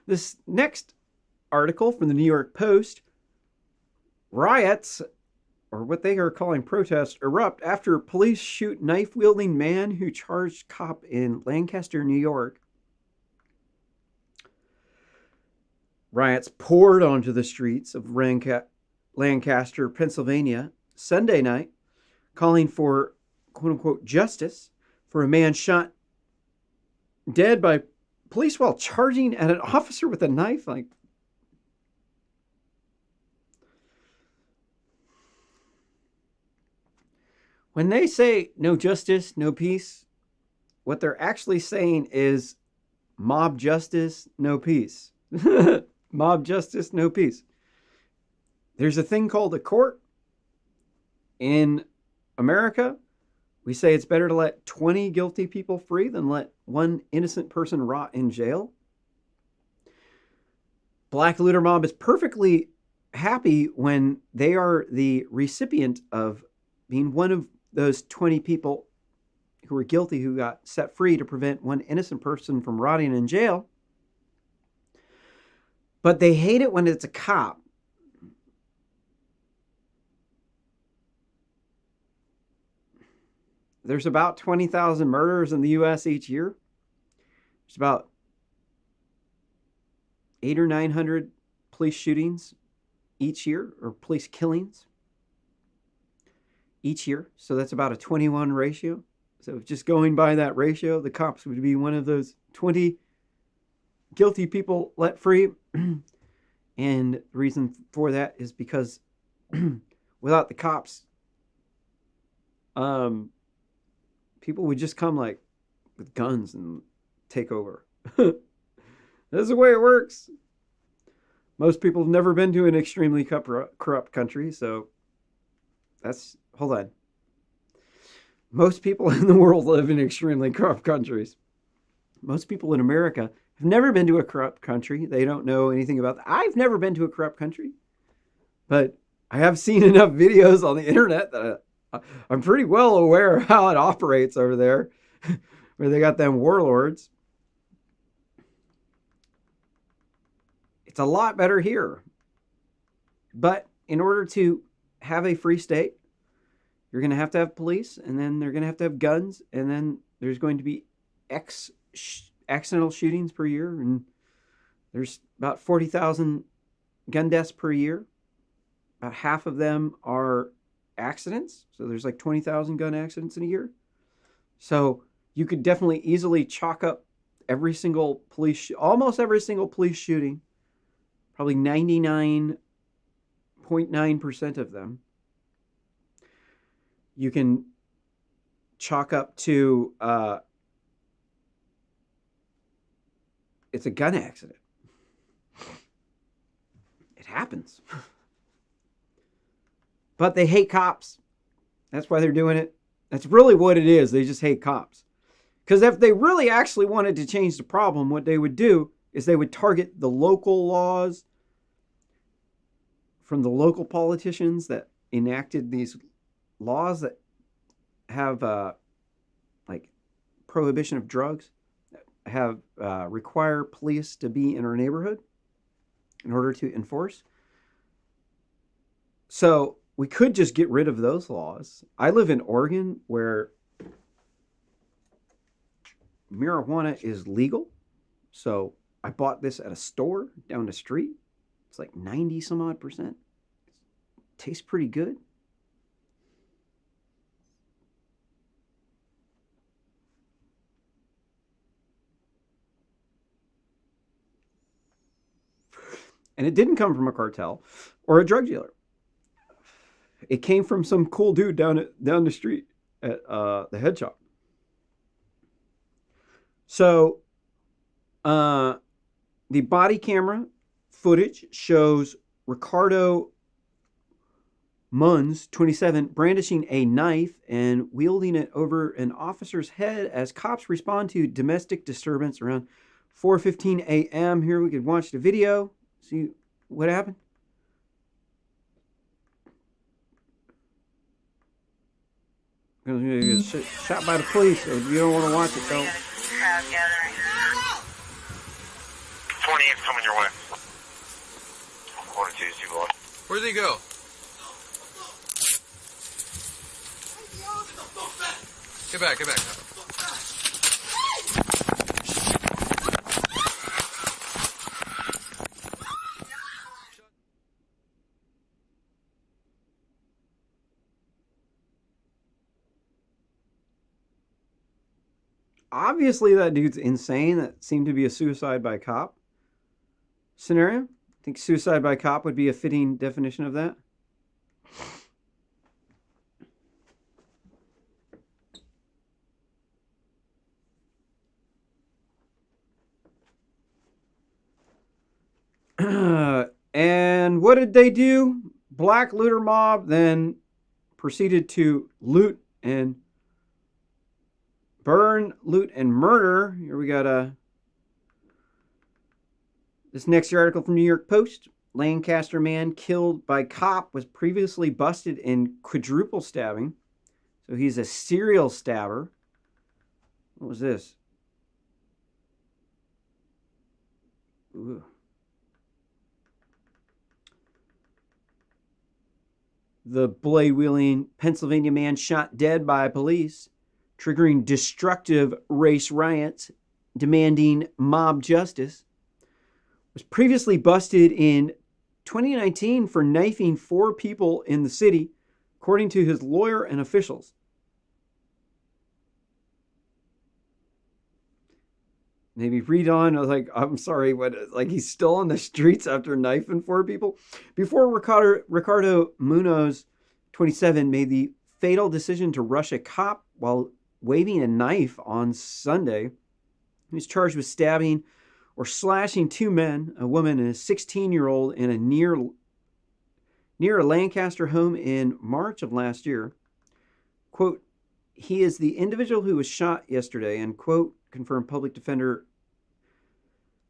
This next article from the New York Post, riots, or what they are calling protests, erupt after police shoot knife-wielding man who charged cop in Lancaster, New York. Riots poured onto the streets of Lancaster, Pennsylvania, Sunday night, calling for quote-unquote justice for a man shot dead by police while charging at an officer with a knife. Like, when they say no justice, no peace, what they're actually saying is mob justice, no peace. Mob justice, no peace. There's a thing called a court. In America, we say it's better to let 20 guilty people free than let one innocent person rot in jail. Black looter mob is perfectly happy when they are the recipient of being one of those 20 people who were guilty who got set free to prevent one innocent person from rotting in jail. But they hate it when it's a cop. There's about 20,000 murders in the U.S. each year. There's about 800 or 900 police shootings each year, or police killings each year. So that's about a 21 ratio. So just going by that ratio, the cops would be one of those 20 guilty people let free. And the reason for that is because without the cops, people would just come like with guns and take over. That's the way it works. Most people have never been to an extremely corrupt country, so hold on. Most people in the world live in extremely corrupt countries. Most people in America have never been to a corrupt country. They don't know anything about that. I've never been to a corrupt country, but I have seen enough videos on the internet that I'm pretty well aware of how it operates over there, where they got them warlords. It's a lot better here. But in order to have a free state, you're going to have police, and then they're going to have guns, and then there's going to be accidental shootings per year, and there's about 40,000 gun deaths per year. About half of them are accidents, so there's like 20,000 gun accidents in a year. So you could definitely easily chalk up almost every single police shooting, probably 99.9% of them, you can chalk up to it's a gun accident. It happens. But they hate cops. That's why they're doing it. That's really what it is. They just hate cops. Because if they really actually wanted to change the problem, what they would do is they would target the local laws from the local politicians that enacted these laws that have like prohibition of drugs, have require police to be in our neighborhood in order to enforce. So we could just get rid of those laws. I live in Oregon, where marijuana is legal. So I bought this at a store down the street. It's like 90 some odd %. It tastes pretty good. And it didn't come from a cartel or a drug dealer. It came from some cool dude down the street at the head shop. So the body camera footage shows Ricardo Munz, 27, brandishing a knife and wielding it over an officer's head as cops respond to domestic disturbance around 4:15 a.m. Here we could watch the video. See what happened? Shot by the police. So if you don't want to watch it, don't. 28's coming your way. Quarter two, you go. Where'd they go? Get back, get back. Obviously, that dude's insane. That seemed to be a suicide by cop scenario. I think suicide by cop would be a fitting definition of that. And what did they do? Black looter mob then proceeded to loot and burn, loot, and murder. Here we got this next article from New York Post. Lancaster man killed by cop was previously busted in quadruple stabbing. So he's a serial stabber. What was this? Ooh. The blade-wielding Pennsylvania man shot dead by police, triggering destructive race riots, demanding mob justice. Was previously busted in 2019 for knifing 4 people in the city, according to his lawyer and officials. Maybe read on, like, I'm sorry, what, like he's still on the streets after knifing 4 people? Before Ricardo Munoz, 27, made the fatal decision to rush a cop while waving a knife on Sunday. He was charged with stabbing or slashing 2 men, a woman and a 16-year-old, in a near a Lancaster home in March of last year. Quote, he is the individual who was shot yesterday, and quote, confirmed public defender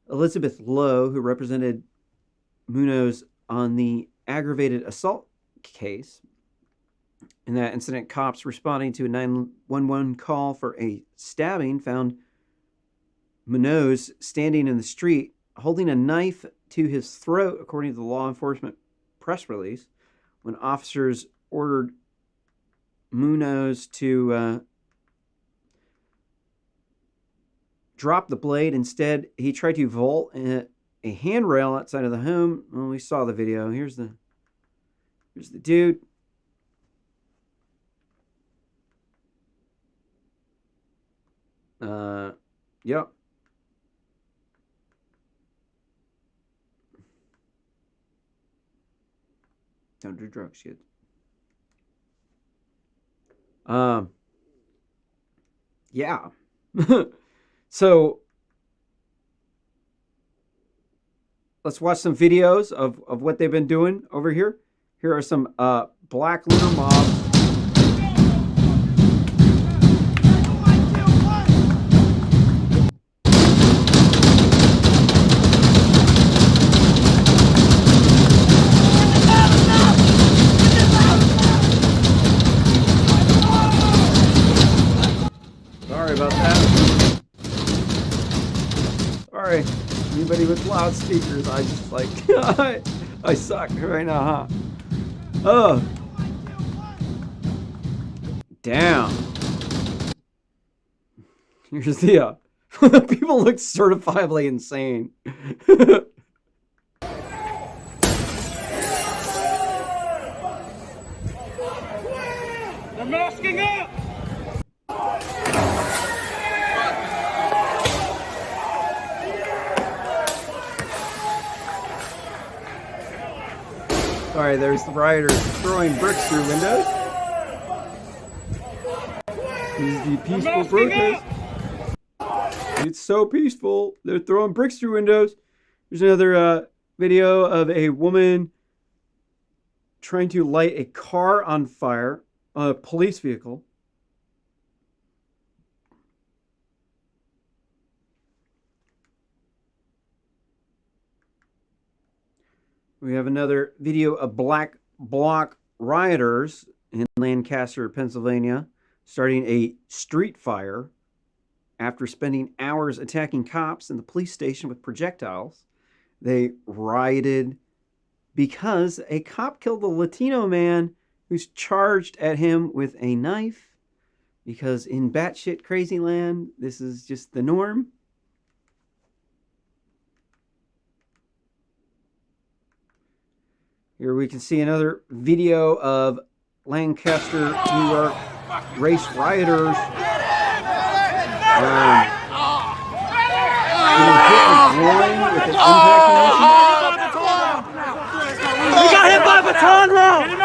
Elizabeth Lowe, who represented Munoz on the aggravated assault case. In that incident, cops responding to a 911 call for a stabbing found Munoz standing in the street holding a knife to his throat, according to the law enforcement press release. When officers ordered Munoz to drop the blade, instead he tried to vault a handrail outside of the home. Well, we saw the video. Here's the dude. Yep. Don't do drugs, kids. Yeah. So let's watch some videos of what they've been doing over here. Here are some black looter mobs. Sorry about that. Sorry. Anybody with loudspeakers, I just like, I suck right now, huh? Oh. Damn. Here's the, people look certifiably insane. They're masking up! Sorry, there's the rioters throwing bricks through windows. This is the peaceful protest. It's so peaceful. They're throwing bricks through windows. There's another video of a woman trying to light a car on fire, a police vehicle. We have another video of black bloc rioters in Lancaster, Pennsylvania, starting a street fire. after spending hours attacking cops in the police station with projectiles. They rioted because a cop killed a Latino man who's charged at him with a knife. Because in batshit crazy land, this is just the norm. Here we can see another video of Lancaster, New York race rioters getting hit with groin with an impact munition. We got hit by a baton round! Get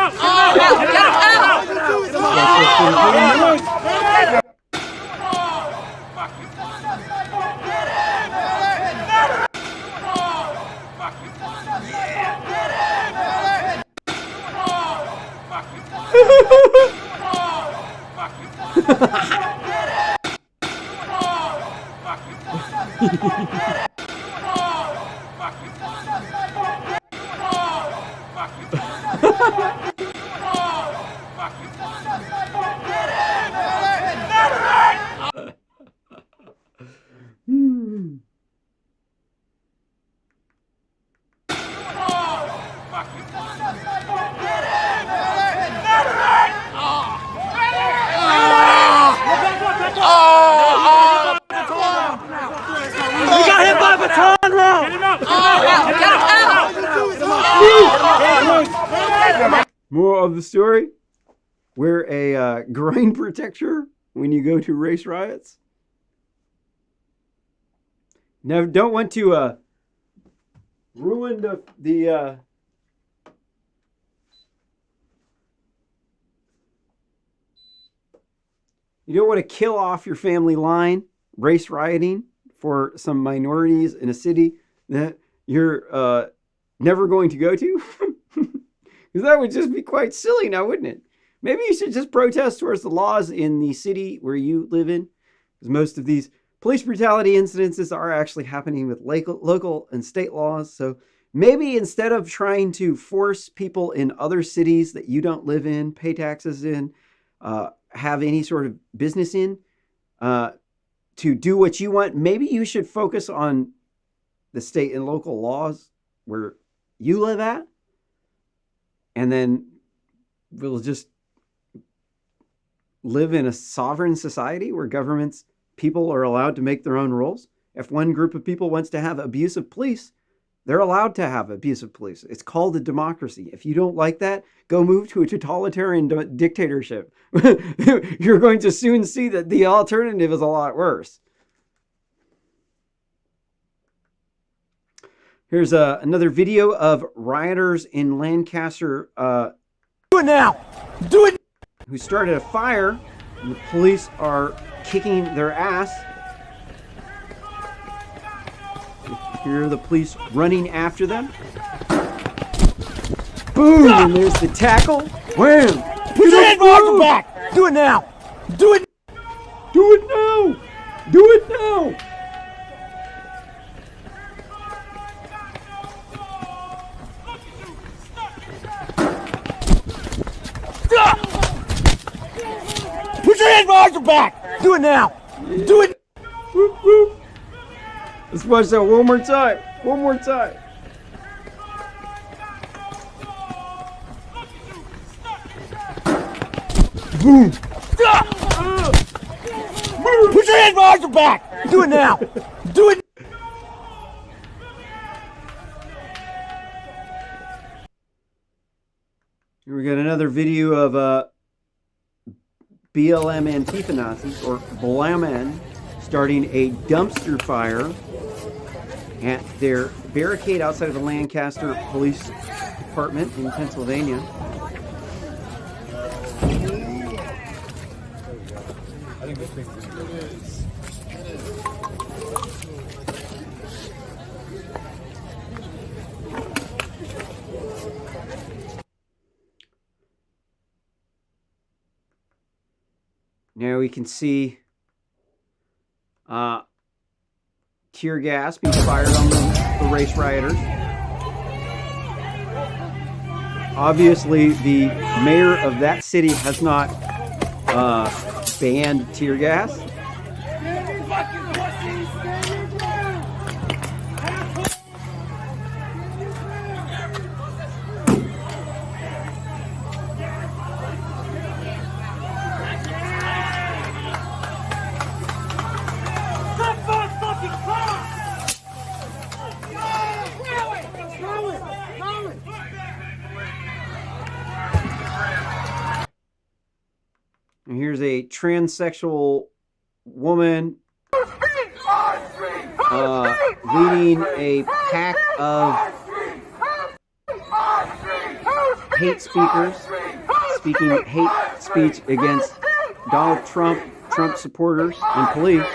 him out! Moral of the story: wear a groin protector when you go to race riots. Now, don't want to ruin the you don't want to kill off your family line race rioting for some minorities in a city that you're never going to go to. Because that would just be quite silly now, wouldn't it? Maybe you should just protest towards the laws in the city where you live in. Because most of these police brutality incidences are actually happening with local and state laws. So maybe instead of trying to force people in other cities that you don't live in, pay taxes in, have any sort of business in, to do what you want, maybe you should focus on the state and local laws where you live at. And then we'll just live in a sovereign society where people are allowed to make their own rules. If one group of people wants to have abusive police, they're allowed to have abusive police. It's called a democracy. If you don't like that, go move to a totalitarian dictatorship. You're going to soon see that the alternative is a lot worse. Here's another video of rioters in Lancaster. Do it now! Do it! Who started a fire, and the police are kicking their ass. Here are the police running after them. Boom! And there's the tackle. Wham! Put your hand behind your back! Do it now! Do it! Do it now! Do it now! Put your hand behind your back! Do it now! Do it! Whoop, whoop. Let's watch that one more time. One more time. Boom. Put your hand behind your back! Do it now! Do it! Here we got another video of BLM Antifa Nazis, or BLM, starting a dumpster fire at their barricade outside of the Lancaster Police Department in Pennsylvania. Now we can see tear gas being fired on the race rioters. Obviously, the mayor of that city has not banned tear gas. there's a transsexual woman leading a pack of hate speakers, speaking hate speech against Donald Trump, Trump supporters, and police.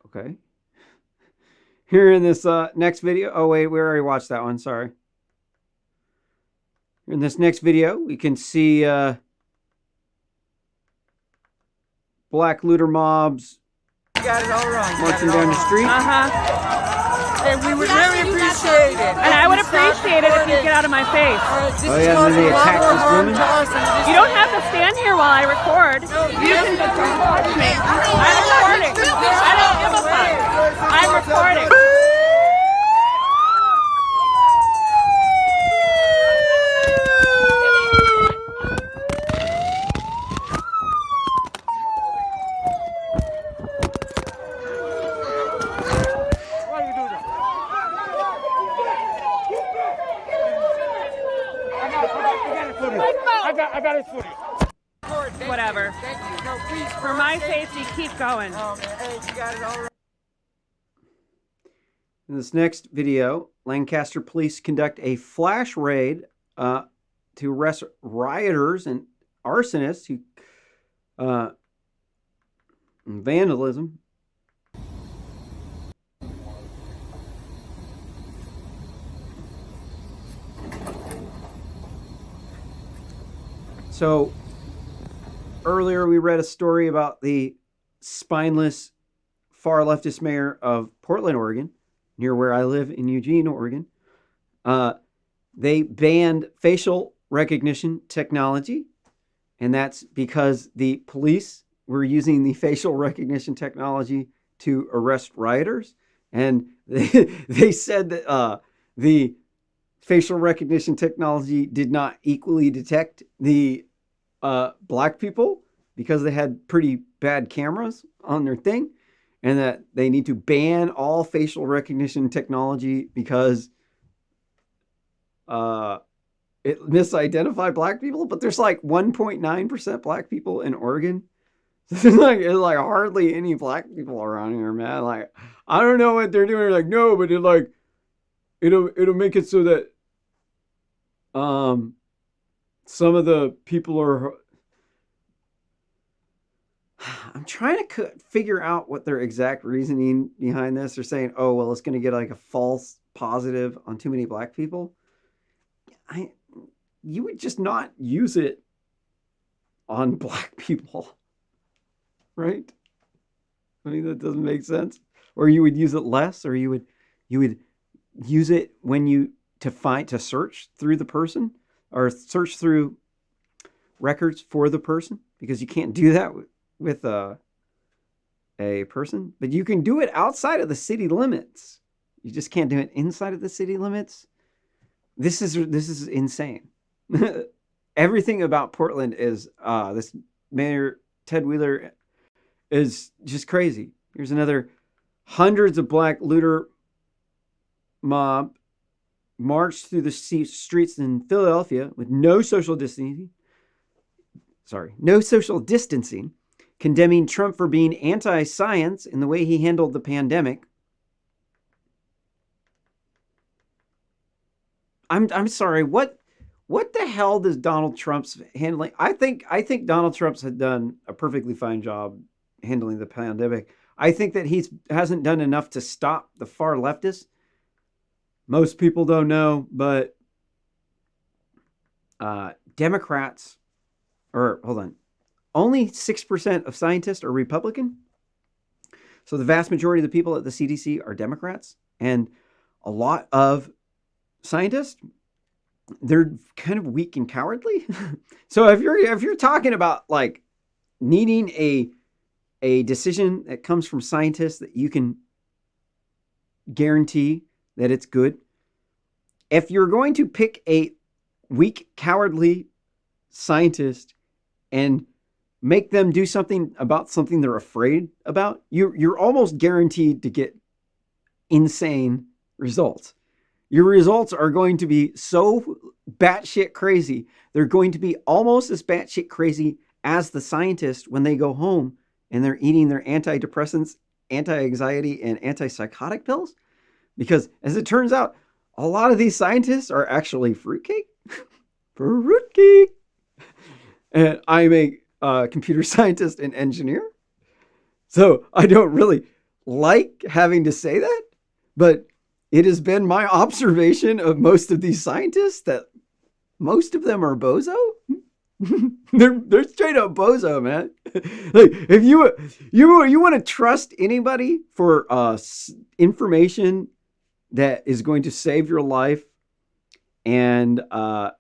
Okay. Here in this next video, oh wait, we already watched that one, sorry. In this next video, we can see black looter mobs marching down the street. And we would really appreciate it. And I would appreciate it if you get out of my face. Oh yeah, and then they attack this woman. You don't have to stand here while I record. You can just touch me. I'm recording. I don't give a fuck. I'm recording. I got his footage. Whatever. Thank you. No, please. For my safety, keep going. Oh, man. Hey, you got it all right. In this next video, Lancaster police conduct a flash raid to arrest rioters and arsonists who vandalism. So earlier we read a story about the spineless far leftist mayor of Portland, Oregon, near where I live in Eugene, Oregon. They banned facial recognition technology, and that's because the police were using the facial recognition technology to arrest rioters. And they said that the facial recognition technology did not equally detect the black people because they had pretty bad cameras on their thing, and that they need to ban all facial recognition technology because it misidentified black people. But there's like 1.9% black people in Oregon. There's like hardly any black people around here, man. Like, I don't know what they're doing. Like, no, but it'll make it so that some of the people are. I'm trying to figure out what their exact reasoning behind this. They're saying, oh, well, it's going to get like a false positive on too many black people. You would just not use it on black people, right? I mean, that doesn't make sense. Or you would use it less, or you would use it when you to search through the person or search through records for the person, because you can't do that with a person, but you can do it outside of the city limits. You just can't do it inside of the city limits. This is insane. Everything about Portland is this Mayor Ted Wheeler is just crazy. Here's another. Hundreds of black looter mob marched through the streets in Philadelphia with no social distancing, condemning Trump for being anti-science in the way he handled the pandemic. I'm sorry, what the hell does Donald Trump's handling? I think Donald Trump's had done a perfectly fine job handling the pandemic. I think that he hasn't done enough to stop the far leftists. Most people don't know, but Democrats, or hold on, only 6% of scientists are Republican. So the vast majority of the people at the CDC are Democrats, and a lot of scientists, they're kind of weak and cowardly. So if you're talking about like needing a decision that comes from scientists that you can guarantee that it's good, if you're going to pick a weak, cowardly scientist and make them do something about something they're afraid about, you're almost guaranteed to get insane results. Your results are going to be so batshit crazy. They're going to be almost as batshit crazy as the scientists when they go home and they're eating their antidepressants, anti-anxiety, and antipsychotic pills. Because as it turns out, a lot of these scientists are actually fruitcake. Fruitcake. And I'm a computer scientist and engineer. So I don't really like having to say that, but it has been my observation of most of these scientists that most of them are bozo. they're straight up bozo, man. Like if you want to trust anybody for information that is going to save your life, and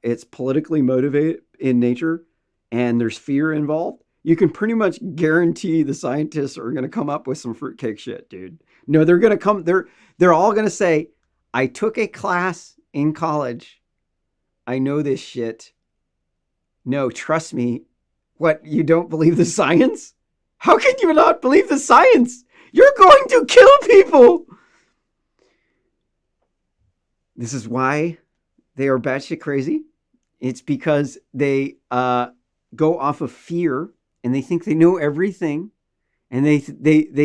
it's politically motivated in nature, and there's fear involved, you can pretty much guarantee the scientists are going to come up with some fruitcake shit, dude. No, they're going to come. They're all going to say, "I took a class in college. I know this shit. No, trust me." What, you don't believe the science? How can you not believe the science? You're going to kill people. This is why they are batshit crazy. It's because they go off of fear and they think they know everything. And they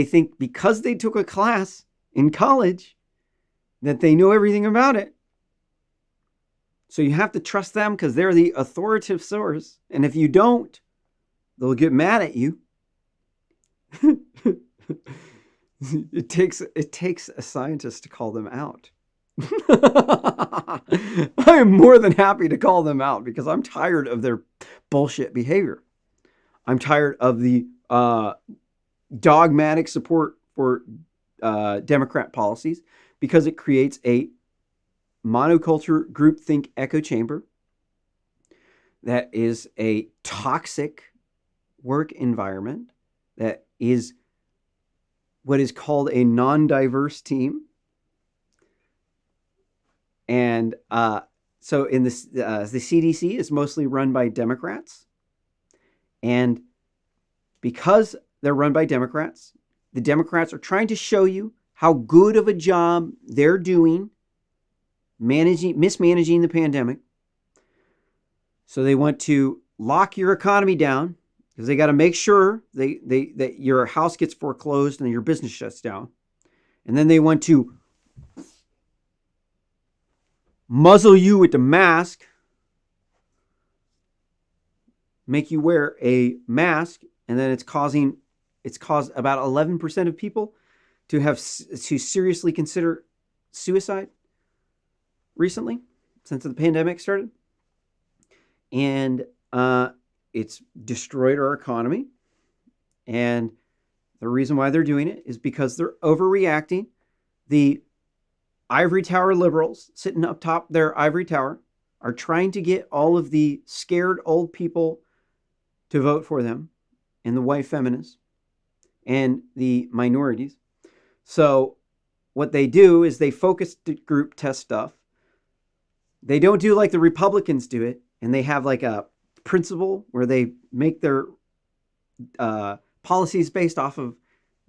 think because they took a class in college that they know everything about it. So you have to trust them because they're the authoritative source. And if you don't, they'll get mad at you. It takes a scientist to call them out. I am more than happy to call them out because I'm tired of their bullshit behavior. I'm tired of the dogmatic support for Democrat policies because it creates a monoculture groupthink echo chamber that is a toxic work environment that is what is called a non-diverse team. And so in this, the CDC is mostly run by Democrats. And because they're run by Democrats, the Democrats are trying to show you how good of a job they're doing mismanaging the pandemic. So they want to lock your economy down because they got to make sure that your house gets foreclosed and your business shuts down. And then they want to muzzle you with the mask, make you wear a mask, and then it's caused about 11% of people to seriously consider suicide recently since the pandemic started. And it's destroyed our economy. And the reason why they're doing it is because they're overreacting. The ivory tower liberals sitting up top their ivory tower are trying to get all of the scared old people to vote for them, and the white feminists and the minorities. So what they do is they focus group test stuff. They don't do like the Republicans do it, and they have like a principle where they make their policies based off of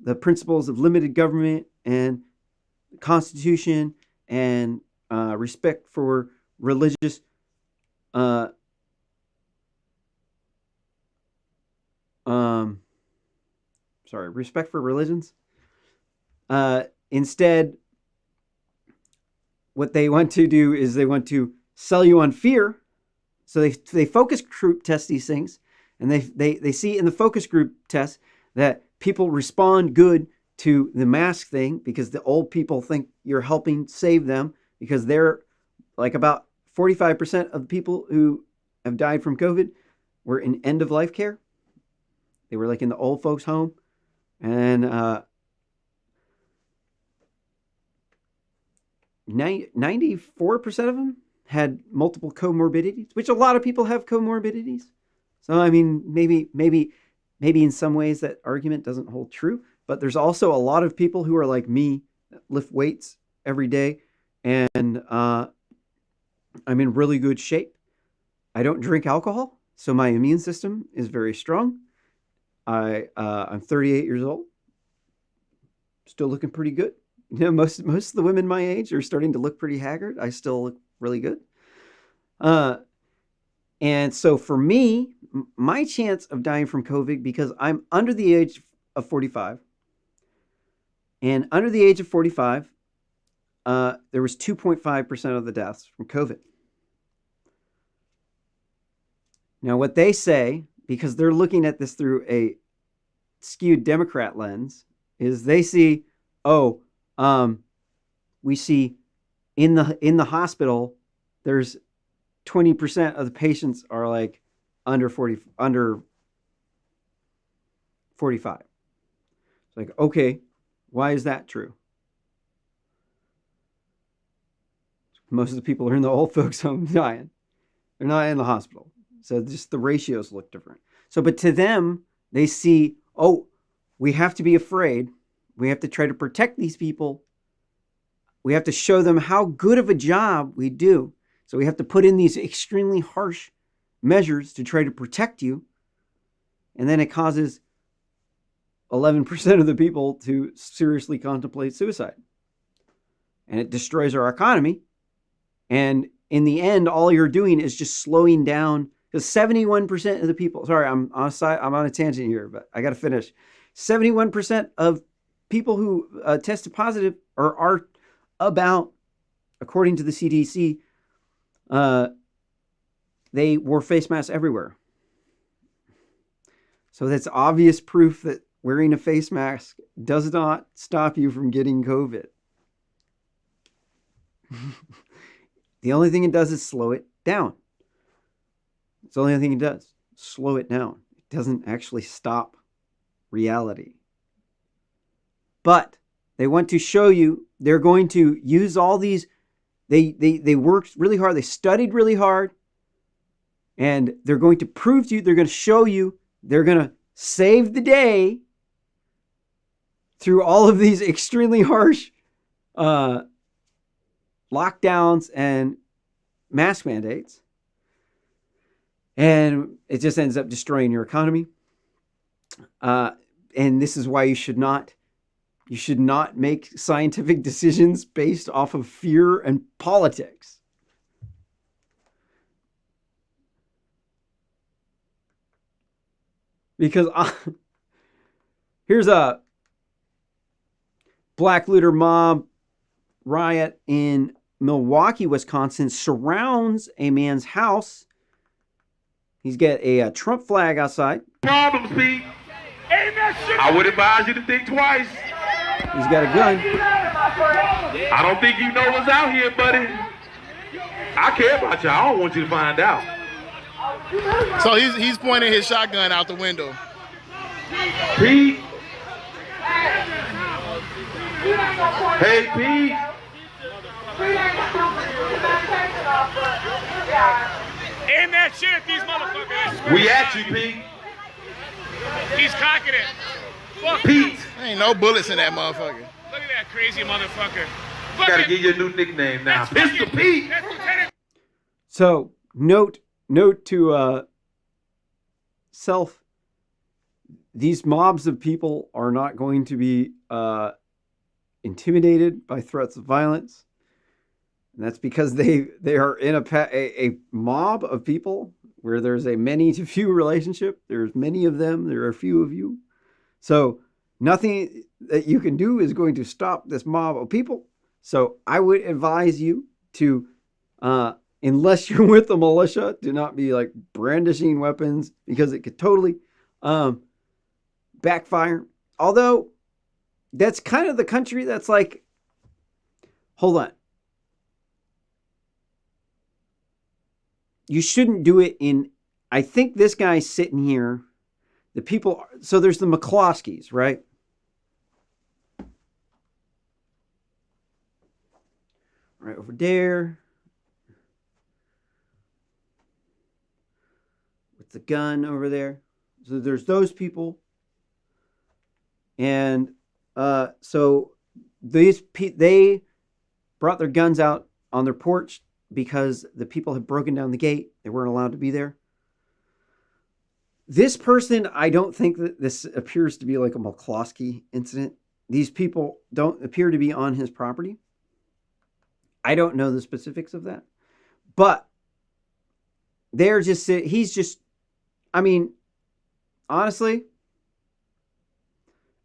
the principles of limited government and Constitution and respect for religious respect for religions. Instead, what they want to do is they want to sell you on fear. So they focus group test these things, and they see in the focus group test that people respond good to the mask thing because the old people think you're helping save them because they're like about 45% of the people who have died from COVID were in end of life care. They were like in the old folks home, and 94% of them had multiple comorbidities, which a lot of people have comorbidities. So, I mean, maybe in some ways that argument doesn't hold true, but there's also a lot of people who are like me that lift weights every day, and I'm in really good shape. I don't drink alcohol, so my immune system is very strong, I'm 38 years old. Still looking pretty good. You know, most of the women my age are starting to look pretty haggard. I still look really good. And so for me, my chance of dying from COVID, because I'm under the age of 45, and under the age of 45, there was 2.5% of the deaths from COVID. Now, what they say, because they're looking at this through a skewed Democrat lens, is they see, we see in the hospital, there's 20% of the patients are like under 45. It's like, okay, why is that true? Most of the people are in the old folks home dying. They're not in the hospital. So just the ratios look different. So, but to them, they see, we have to be afraid. We have to try to protect these people. We have to show them how good of a job we do. So we have to put in these extremely harsh measures to try to protect you. And then it causes 11% of the people to seriously contemplate suicide. And it destroys our economy. And in the end, all you're doing is just slowing down, because 71% of the people, sorry, I'm on a tangent here, but I got to finish. 71% of people who tested positive are about, according to the CDC, they wore face masks everywhere. So that's obvious proof that wearing a face mask does not stop you from getting COVID. The only thing it does is slow it down. It's the only thing it does. Slow it down. It doesn't actually stop reality. But they want to show you, they're going to use all these, they worked really hard, they studied really hard, and they're going to prove to you, they're going to show you, they're going to save the day through all of these extremely harsh lockdowns and mask mandates. And it just ends up destroying your economy. And this is why you should not make scientific decisions based off of fear and politics. Because here's a black looter mob riot in Milwaukee, Wisconsin, surrounds a man's house. He's got a Trump flag outside. Problems, Pete. I would advise you to think twice. He's got a gun. I don't think you know what's out here, buddy. I care about you. I don't want you to find out. So he's pointing his shotgun out the window. Pete. Hey, Pete. Aim that shit at these motherfuckers. We at you, Pete. He's cocking it. Fuck. Pete. There ain't no bullets in that motherfucker. Look at that crazy motherfucker. I gotta give you a new nickname now. Pistol Pete. So note to self, these mobs of people are not going to be intimidated by threats of violence. And that's because they are in a mob of people where there's a many to few relationship. There's many of them. There are few of you. So nothing that you can do is going to stop this mob of people. So I would advise you to, unless you're with the militia, do not be like brandishing weapons, because it could totally backfire. Although that's kind of the country that's like, hold on. You shouldn't do it in, I think this guy's sitting here. The people, so there's the McCloskeys, right? Right over there. With the gun over there. So there's those people. And so they brought their guns out on their porch because the people had broken down the gate. They weren't allowed to be there. This person, I don't think that this appears to be like a McCloskey incident. These people don't appear to be on his property. I don't know the specifics of that. But they're just, he's just, I mean, honestly,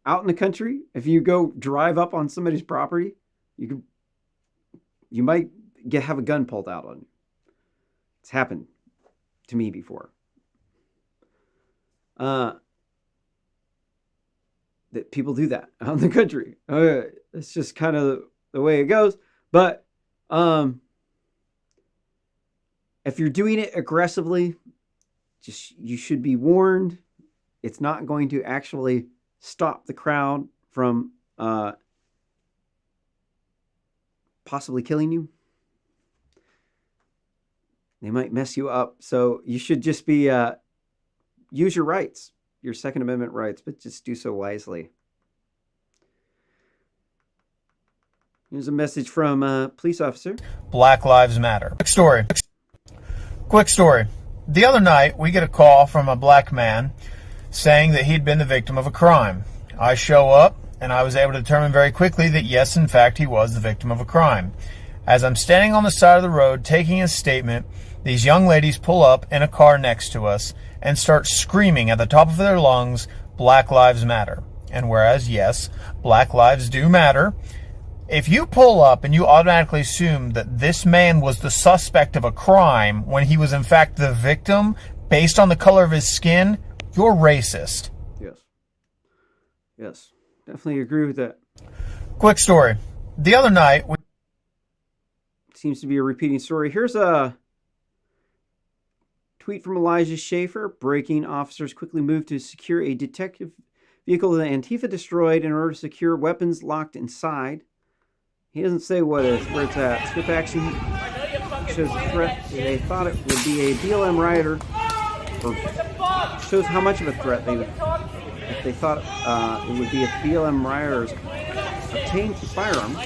out in the country, if you go drive up on somebody's property, you might have a gun pulled out on you. It's happened to me before. That people do that out in the country. It's just kind of the way it goes. But if you're doing it aggressively, you should be warned. It's not going to actually stop the crowd from possibly killing you. They might mess you up. So you should just be use your rights, your Second Amendment rights, but just do so wisely. Here's a message from a police officer. Black Lives Matter. Quick story. The other night, we get a call from a black man saying that he'd been the victim of a crime. I show up, and I was able to determine very quickly that yes, in fact, he was the victim of a crime. As I'm standing on the side of the road taking his statement, these young ladies pull up in a car next to us and start screaming at the top of their lungs, Black Lives Matter. And whereas, yes, black lives do matter, if you pull up and you automatically assume that this man was the suspect of a crime when he was in fact the victim based on the color of his skin, you're racist. Yes, definitely agree with that. Quick story. The other night, seems to be a repeating story. Here's a tweet from Elijah Schaefer. Breaking officers quickly moved to secure a detective vehicle that Antifa destroyed in order to secure weapons locked inside. He doesn't say where it's at. Swift action shows a threat. They thought it would be a BLM rioter, or shows how much of a threat if they thought it would be a BLM rioters obtained a firearm.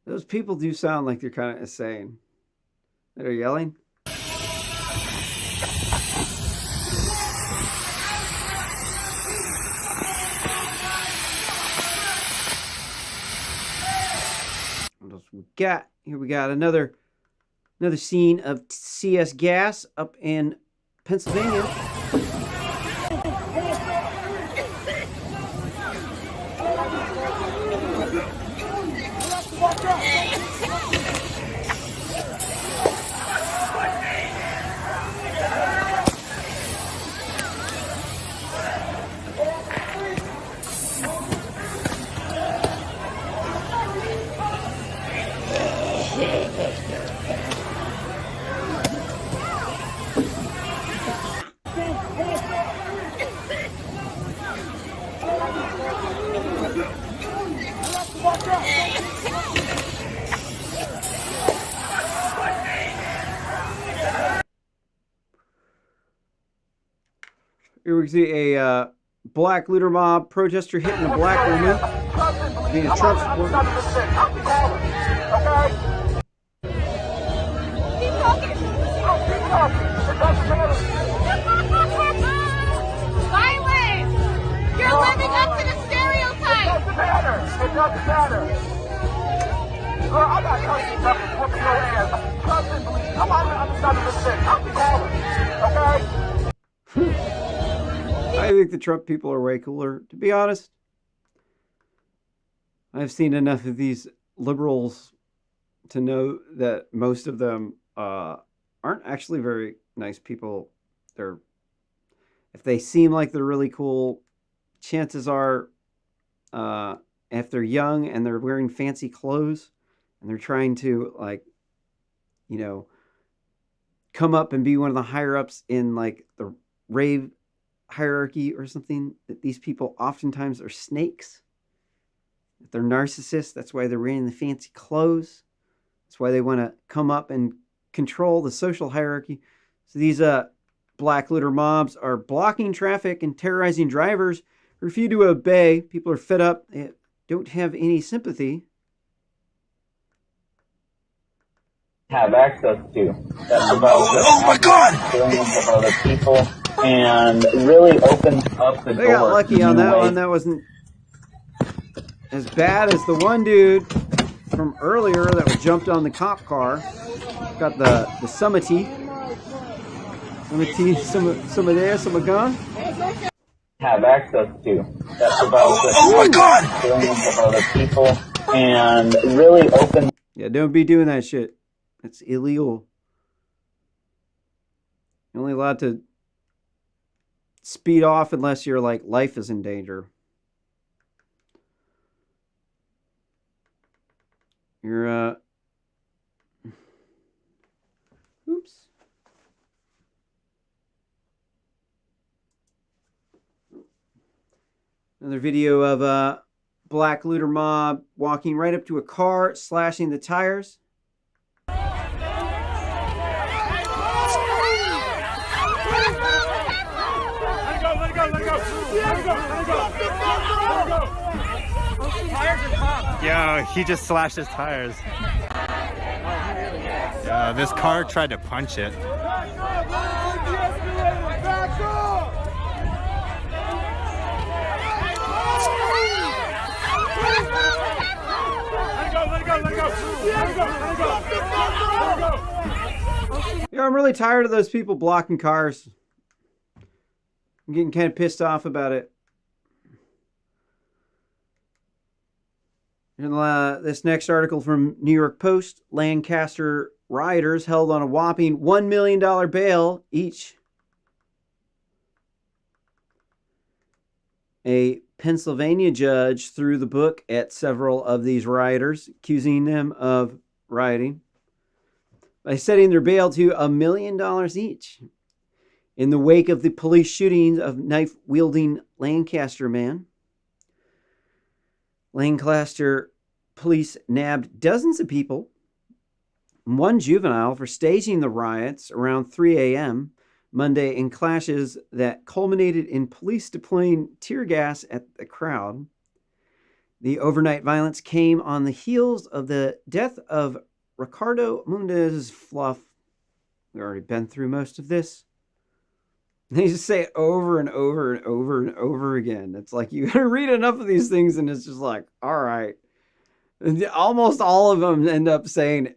Those people do sound like they're kind of insane. That are yelling. What else we got? Here we got another scene of CS gas up in Pennsylvania. Here we see a black looter mob protester hitting a black woman being a Trump supporter. Violence! You're living up to the stereotype! It doesn't matter! It doesn't matter! I'm not telling you nothing. Whoop your ass. Trust and believe. I'm on the side of the stick. I'm calling. Okay? I think the Trump people are way cooler. To be honest, I've seen enough of these liberals to know that most of them aren't actually very nice people. If they seem like they're really cool, chances are, if they're young and they're wearing fancy clothes and they're trying to, like, you know, come up and be one of the higher ups in, like, the rave hierarchy or something, that these people oftentimes are snakes. If they're narcissists, that's why they're wearing the fancy clothes. That's why they want to come up and control the social hierarchy. So these black looter mobs are blocking traffic and terrorizing drivers who refuse to obey. People are fed up. They don't have any sympathy. Have access to. That's about billions of other people, and really opens up the door. They got lucky on that one. That wasn't as bad as the one dude from earlier that was jumped on the cop car. Got the some teeth. Some of there, some of gone. Have access to. That's about billions of other people, and really opens. Yeah, don't be doing that shit. It's illegal. You're only allowed to speed off unless your, like, life is in danger. You're oops. Another video of a black looter mob walking right up to a car, slashing the tires. Yo, he just slashed his tires. Yeah, this car tried to punch it. Yeah, I'm really tired of those people blocking cars. I'm getting kind of pissed off about it. In this next article from New York Post, Lancaster rioters held on a whopping $1 million bail each. A Pennsylvania judge threw the book at several of these rioters, accusing them of rioting, by setting their bail to $1 million each. In the wake of the police shootings of knife-wielding Lancaster man, Lancaster police nabbed dozens of people, one juvenile, for staging the riots around 3 a.m. Monday in clashes that culminated in police deploying tear gas at the crowd. The overnight violence came on the heels of the death of Ricardo Mundez Fluff. We've already been through most of this. They just say it over and over and over and over again. It's like you gotta read enough of these things and it's just like, all right. And almost all of them end up saying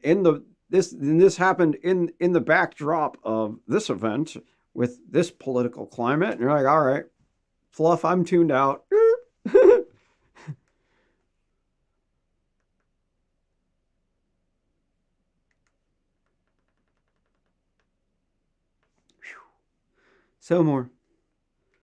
this happened in the backdrop of this event with this political climate. And you're like, all right, Fluff, I'm tuned out. So more.